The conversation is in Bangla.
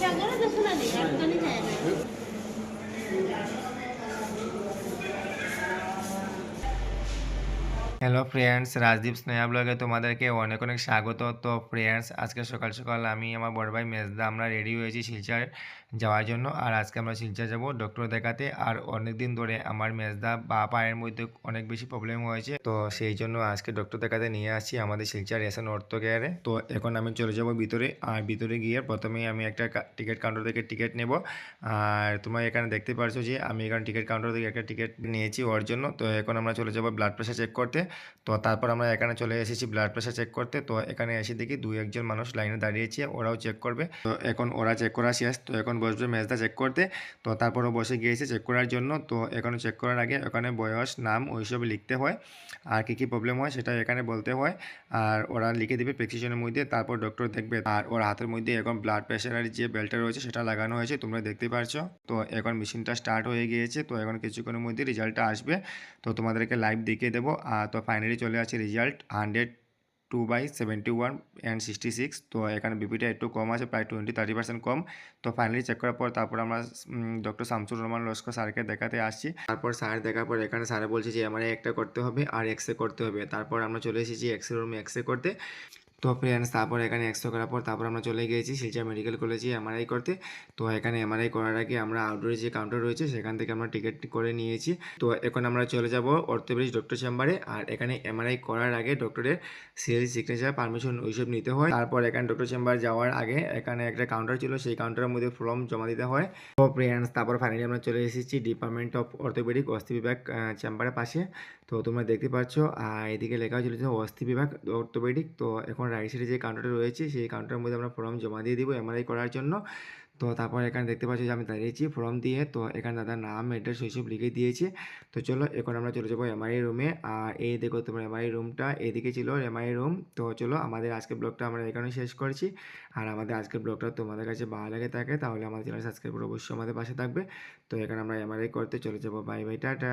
জায়গাটা তো শোনা নেই, একদমই যায় না। হ্যালো ফ্রেন্ডস, রাজদীপ স্নেহা ব্লগে তোমাদেরকে অনেক অনেক স্বাগত। তো ফ্রেন্ডস, আজকে সকাল সকাল আমি আমার বড় ভাই মেজদা আমরা রেডি হয়েছি শিলচর যাওয়ার জন্য। আর আজকে আমরা শিলচর যাব ডক্টর দেখাতে। আর অনেক দিন ধরে আমার মেজদা বা পায়ের মধ্যে অনেক বেশি প্রবলেম হয়েছে, তো সেই জন্য আজকে ডক্টর দেখাতে নিয়ে আসছি আমাদের শিলচর এসএন অর্থো কেয়ারে। তো এখন আমি চলে যাব ভিতরে। আর ভিতরে গিয়ে প্রথমেই আমি একটা টিকিট কাউন্টার থেকে টিকিট নেব। আর তোমরা এখানে দেখতে পারছো যে আমি এখানে টিকিট কাউন্টার থেকে একটা টিকিট নিয়েছি ওর জন্য। তো এখন আমরা চলে যাব ব্লাড প্রেশার চেক করতে। তো তারপর আমরা এখানে চলে এসেছি ব্লাড প্রেশার চেক করতে। তো এখানে এসে দেখি দুই একজন মানুষ লাইনে দাঁড়িয়েছে, ওরাও চেক করবে। তো এখন ওরা চেক করা শেষ, তো এখন বসবে মেজদা চেক করতে। তো তারপরও বসে গিয়েছে চেক করার জন্য। তো এখন চেক করার আগে ওখানে বয়স, নাম ওইসব লিখতে হয়, আর কী প্রবলেম হয় সেটা এখানে বলতে হয়। আর ওরা লিখে দেবে প্রেসক্রিপশনের মধ্যে, তারপর ডক্টর দেখবে। আর ওর হাতের মধ্যে এখন ব্লাড প্রেশারের যে বেল্টটা রয়েছে সেটা লাগানো হয়েছে, তোমরা দেখতে পারছো। তো এখন মেশিনটা স্টার্ট হয়ে গিয়েছে। তো এখন কিছুক্ষণের মধ্যে রেজাল্টটা আসবে, তো তোমাদেরকে লাইভ দেখিয়ে দেবো। তো ফাইনালি চলে আসছে রেজাল্ট 102/71 and 66। তো এখানে বিপিটা একটু কম আছে, প্রায় 20-30% কম। তো ফাইনালি চেক করার পর তারপর আমরা ডক্টর শামসুর রহমান লস্কর স্যারকে দেখাতে আসছি। তারপর স্যার দেখার পর এখানে স্যারে বলছে যে এমআরআই একটা করতে হবে আর এক্সরে করতে হবে। তারপর আমরা চলে এসেছি এক্সরে রুমে এক্সরে করতে। তো ফ্রেন্ডস, তারপর এখানে এক্সরে করার পর তারপর আমরা চলে গিয়েছি শিলচর মেডিকেল কলেজে এমআরআই করতে। তো এখানে এমআরআই করার আগে আমরা আউটডোরে যে কাউন্টার রয়েছে সেখান থেকে আমরা টিকিট করে নিয়েছি। তো এখন আমরা চলে যাব অর্থোপেডিক্স ডক্টর চেম্বারে। আর এখানে এমআরআই করার আগে ডক্টরের সিএল সিগনেচার, পারমিশন ওইসব নিতে হয়। তারপর এখানে ডক্টর চেম্বার যাওয়ার আগে এখানে একটা কাউন্টার ছিল, সেই কাউন্টারের মধ্যে ফর্ম জমা দিতে হয়। তো ফ্রেন্ডস, তারপর ফাইনালি আমরা চলে এসেছি ডিপার্টমেন্ট অফ অর্থোপেডিক অস্থি বিভাগ চেম্বারের পাশে। তো তোমরা দেখতে পাচ্ছ এদিকে লেখা ছিল যে অস্থি বিভাগ অর্থোপেডিক। তো এখন রাইট সাইডে যে কাউন্টারটা রয়েছে সেই কাউন্টারের মধ্যে আমরা ফর্ম জমা দিয়ে দিব এমআরআই করার জন্য। তো তারপর এখানে দেখতে পাচ্ছি যে আমি দাঁড়িয়েছি ফর্ম দিয়ে। তো এখানে দাদার নাম, অ্যাড্রেস ওইসব লিখে দিয়েছি। তো চলো এখন আমরা চলে যাবো এমআরআই রুমে। আর এই দেখো তোমার এমআরআই রুমটা এদিকে ছিল এমআরআই রুম। তো চলো আমাদের আজকের ব্লগটা আমরা এখানে শেষ করছি। আর আমাদের আজকের ব্লগটা তোমাদের কাছে ভালো লাগে থাকে তাহলে আমাদের চ্যানেল সাবস্ক্রাইব করে অবশ্যই আমাদের পাশে থাকবে। তো এখানে আমরা এমআরআই করতে চলে যাবো। Bye bye, tata.